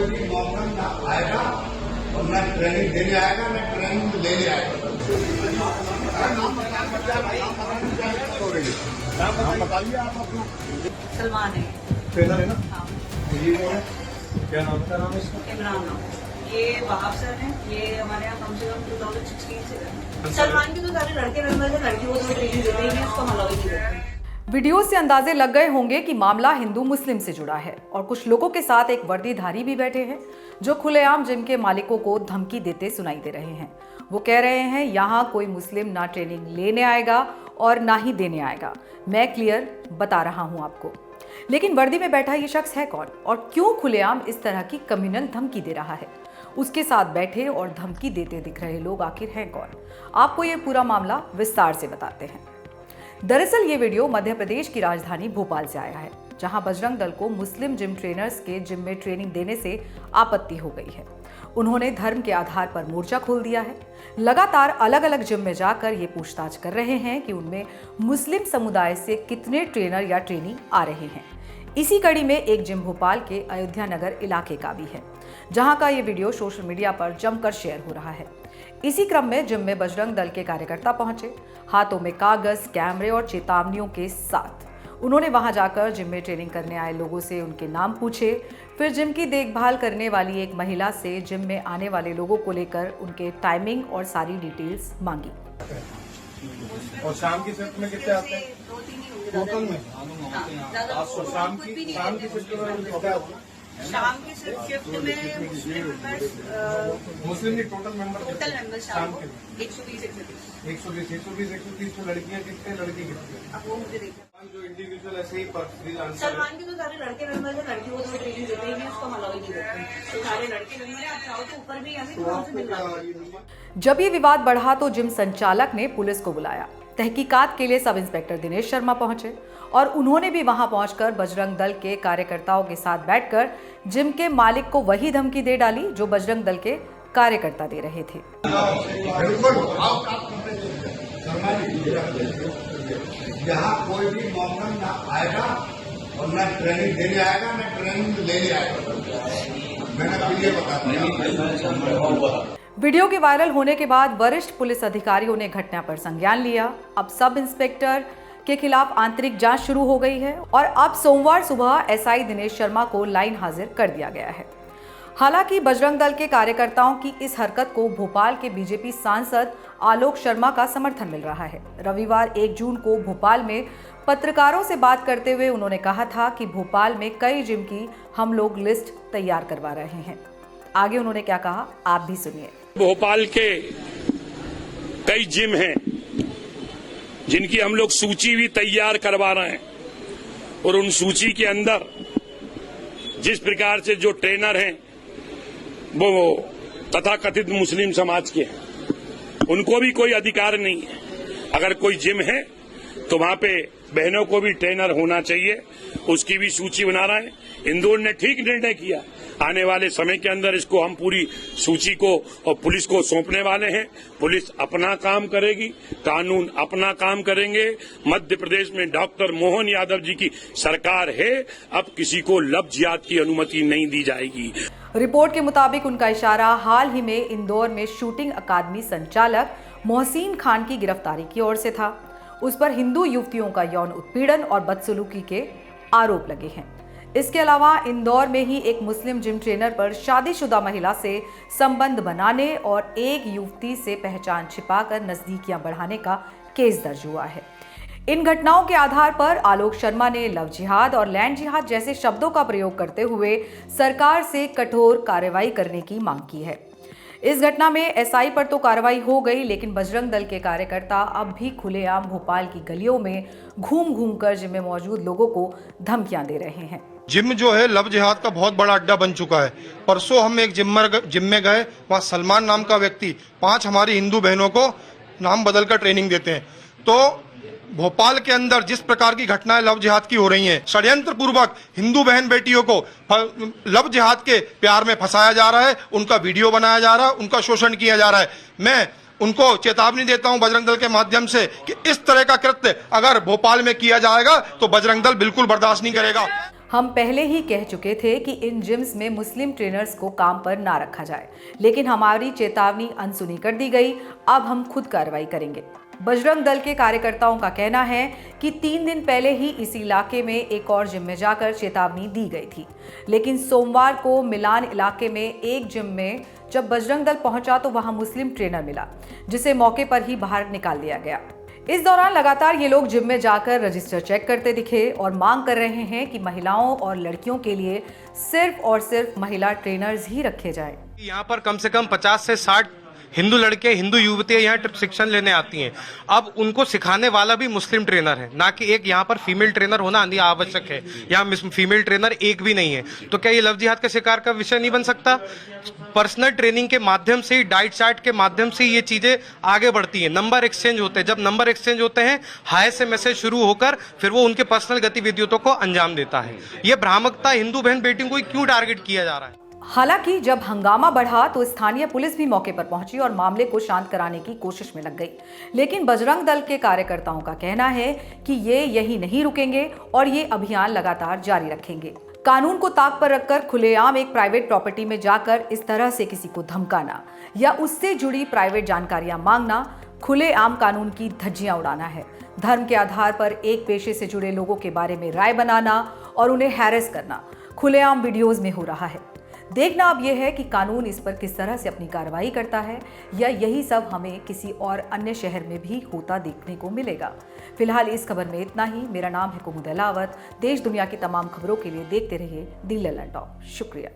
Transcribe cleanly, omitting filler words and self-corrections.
भी मौका ना आएगा और न ट्रेनिंग देने आएगा न ट्रेनिंग लेने आएगा। नाम बताइए आप अपना। सलमान है। ट्रेनर है ना? हाँ। ये कौन है? क्या नाम है? क्या नाम है इसका? इमरान नाम। ये वहाब सर हैं। ये हमारे यहाँ कम से कम 2016 से हैं। सलमान के तो सारे लड़के मेंबर हैं, लड़कियों को तो ट्रेनिंग देते ही नहीं, उसको हम अलाउ ही नहीं करते। वीडियो से अंदाजे लग गए होंगे कि मामला हिंदू मुस्लिम से जुड़ा है और कुछ लोगों के साथ एक वर्दीधारी भी बैठे हैं जो खुलेआम जिम के मालिकों को धमकी देते सुनाई दे रहे हैं। वो कह रहे हैं यहाँ कोई मुस्लिम ना ट्रेनिंग लेने आएगा और ना ही देने आएगा। मैं क्लियर बता रहा हूँ आपको। लेकिन वर्दी में बैठा ये शख्स है कौन और क्यों खुलेआम इस तरह की कम्युनल धमकी दे रहा है? उसके साथ बैठे और धमकी देते दिख रहे लोग आखिर हैं कौन? आपको ये पूरा मामला विस्तार से बताते हैं। दरअसल ये वीडियो मध्य प्रदेश की राजधानी भोपाल से आया है, जहां बजरंग दल को मुस्लिम जिम ट्रेनर्स के जिम में ट्रेनिंग देने से आपत्ति हो गई है। उन्होंने धर्म के आधार पर मोर्चा खोल दिया है। लगातार अलग अलग जिम में जाकर ये पूछताछ कर रहे हैं कि उनमें मुस्लिम समुदाय से कितने ट्रेनर या ट्रेनी आ रहे हैं। इसी कड़ी में एक जिम भोपाल के अयोध्या नगर इलाके का भी है, जहां का ये वीडियो सोशल मीडिया पर जमकर शेयर हो रहा है। इसी क्रम में जिम में बजरंग दल के कार्यकर्ता पहुंचे, हाथों में कागज, कैमरे और चेतावनियों के साथ। उन्होंने वहां जाकर जिम में ट्रेनिंग करने आए लोगों से उनके नाम पूछे। फिर जिम की देखभाल करने वाली एक महिला से जिम में आने वाले लोगों को लेकर उनके टाइमिंग और सारी डिटेल्स मांगी। और शाम की शिफ्ट में कितने आते हैं? टोटल में शाम की शिफ्ट में कितने आते हैं? शाम की शिफ्ट में मुस्लिम टोटल मेंबर शाम को 120 में लड़कियां कितने, लड़के कितने? अब वो मुझे देखना। जो इंडिविजुअल ऐसे ही फ्रीलांसर सलमान के तो सारे लड़के मेंबर हैं, लड़कियों को तो ट्रेनिंग देते ही नहीं, उसको हम अलाउ ही नहीं करते। तो सारे लड़के मेंबर हैं, आप चाहो तो ऊपर भी हमें तो हमसे मिलवा। जब ये विवाद बढ़ा तो जिम संचालक ने पुलिस को बुलाया। तहकीकात के लिए सब इंस्पेक्टर दिनेश शर्मा पहुंचे और उन्होंने भी वहां पहुंचकर बजरंग दल के कार्यकर्ताओं के साथ बैठकर जिम के मालिक को वही धमकी दे डाली जो बजरंग दल के कार्यकर्ता दे रहे थे। यहाँ कोई भी मौका ना आएगा और न ट्रेनिंग देने आएगा न ट्रेनिंग लेने आएगा। मैंने आपको ये बताया। वीडियो के वायरल होने के बाद वरिष्ठ पुलिस अधिकारियों ने घटना पर संज्ञान लिया। अब सब इंस्पेक्टर के खिलाफ आंतरिक जांच शुरू हो गई है और अब सोमवार सुबह एसआई दिनेश शर्मा को लाइन हाजिर कर दिया गया है। हालांकि बजरंग दल के कार्यकर्ताओं की इस हरकत को भोपाल के बीजेपी सांसद आलोक शर्मा का समर्थन मिल रहा है। रविवार 1 जून को भोपाल में पत्रकारों से बात करते हुए उन्होंने कहा था कि भोपाल में कई जिम की हम लोग लिस्ट तैयार करवा रहे हैं। आगे उन्होंने क्या कहा, आप भी सुनिए। भोपाल के कई जिम हैं जिनकी हम लोग सूची भी तैयार करवा रहे हैं और उन सूची के अंदर जिस प्रकार से जो ट्रेनर हैं वो तथाकथित मुस्लिम समाज के हैं, उनको भी कोई अधिकार नहीं है। अगर कोई जिम है तो वहां पे बहनों को भी ट्रेनर होना चाहिए, उसकी भी सूची बना रहे हैं। इंदौर ने ठीक निर्णय किया। आने वाले समय के अंदर इसको हम पूरी सूची को और पुलिस को सौंपने वाले हैं। पुलिस अपना काम करेगी, कानून अपना काम करेंगे। मध्य प्रदेश में डॉक्टर मोहन यादव जी की सरकार है, अब किसी को लव जिहाद की अनुमति नहीं दी जाएगी। रिपोर्ट के मुताबिक उनका इशारा हाल ही में इंदौर में शूटिंग अकादमी संचालक मोहसिन खान की गिरफ्तारी की ओर से था। उस पर हिंदू युवतियों का यौन उत्पीड़न और बदसलूकी के आरोप लगे हैं। इसके अलावा इंदौर में ही एक मुस्लिम जिम ट्रेनर पर शादीशुदा महिला से संबंध बनाने और एक युवती से पहचान छिपाकर नजदीकियां बढ़ाने का केस दर्ज हुआ है। इन घटनाओं के आधार पर आलोक शर्मा ने लव जिहाद और लैंड जिहाद जैसे शब्दों का प्रयोग करते हुए सरकार से कठोर कार्रवाई करने की मांग की है। इस घटना में एसआई पर तो कार्रवाई हो गई, लेकिन बजरंग दल के कार्यकर्ता अब भी खुलेआम भोपाल की गलियों में घूम कर जिम में मौजूद लोगों को धमकियां दे रहे हैं। जिम जो है लव जिहाद का बहुत बड़ा अड्डा बन चुका है। परसों हम एक जिम में गए, वहाँ सलमान नाम का व्यक्ति 5 हमारी हिंदू बहनों को नाम बदलकर ट्रेनिंग देते हैं। तो भोपाल के अंदर जिस प्रकार की घटनाएं लव जिहाद की हो रही हैं, षड्यंत्र पूर्वक हिंदू बहन बेटियों को लव जिहाद के प्यार में फंसाया जा रहा है, उनका वीडियो बनाया जा रहा है, उनका शोषण किया जा रहा है। मैं उनको चेतावनी देता हूं बजरंग दल के माध्यम से कि इस तरह का कृत्य अगर भोपाल में किया जाएगा तो बजरंग दल बिल्कुल बर्दाश्त नहीं करेगा। हम पहले ही कह चुके थे कि इन जिम्स में मुस्लिम ट्रेनर्स को काम पर ना रखा जाए, लेकिन हमारी चेतावनी अनसुनी कर दी गई। अब हम खुद कार्रवाई करेंगे। बजरंग दल के कार्यकर्ताओं का कहना है कि 3 दिन पहले ही इस इलाके में एक और जिम में जाकर चेतावनी दी गई थी, लेकिन सोमवार को मिलान इलाके में एक जिम में जब बजरंग दल पहुंचा तो वहां मुस्लिम ट्रेनर मिला, जिसे मौके पर ही बाहर निकाल दिया गया। इस दौरान लगातार ये लोग जिम में जाकर रजिस्टर चेक करते दिखे और मांग कर रहे हैं कि महिलाओं और लड़कियों के लिए सिर्फ और सिर्फ महिला ट्रेनर्स ही रखे जाएं। यहाँ पर कम से कम 50 से 60 हिंदू लड़के, हिंदू युवतियां यहाँ शिक्षण लेने आती हैं। अब उनको सिखाने वाला भी मुस्लिम ट्रेनर है, ना कि एक यहाँ पर फीमेल ट्रेनर होना अति आवश्यक है। यहाँ फीमेल ट्रेनर एक भी नहीं है, तो क्या ये लव जिहाद का शिकार का विषय नहीं बन सकता? पर्सनल ट्रेनिंग के माध्यम से, डाइट चार्ट के माध्यम से ये चीजें आगे बढ़ती हैं। नंबर एक्सचेंज होते हैं, जब नंबर एक्सचेंज होते हैं, हाय से मैसेज शुरू होकर फिर वो उनके पर्सनल गतिविधियों को अंजाम देता है। ये भ्रामकता हिंदू बहन बेटियों को क्यों टारगेट किया जा रहा है? हालांकि जब हंगामा बढ़ा तो स्थानीय पुलिस भी मौके पर पहुंची और मामले को शांत कराने की कोशिश में लग गई, लेकिन बजरंग दल के कार्यकर्ताओं का कहना है कि ये यही नहीं रुकेंगे और ये अभियान लगातार जारी रखेंगे। कानून को ताक पर रखकर खुलेआम एक प्राइवेट प्रॉपर्टी में जाकर इस तरह से किसी को धमकाना या उससे जुड़ी प्राइवेट जानकारियां मांगना खुलेआम कानून की धज्जियां उड़ाना है। धर्म के आधार पर एक पेशे से जुड़े लोगों के बारे में राय बनाना और उन्हें हैरेस करना खुलेआम वीडियोज में हो रहा है। देखना अब यह है कि कानून इस पर किस तरह से अपनी कार्रवाई करता है, या यही सब हमें किसी और अन्य शहर में भी होता देखने को मिलेगा। फिलहाल इस खबर में इतना ही। मेरा नाम है कुमुद अहलावत। देश दुनिया की तमाम खबरों के लिए देखते रहिए दी ललन टॉप। शुक्रिया।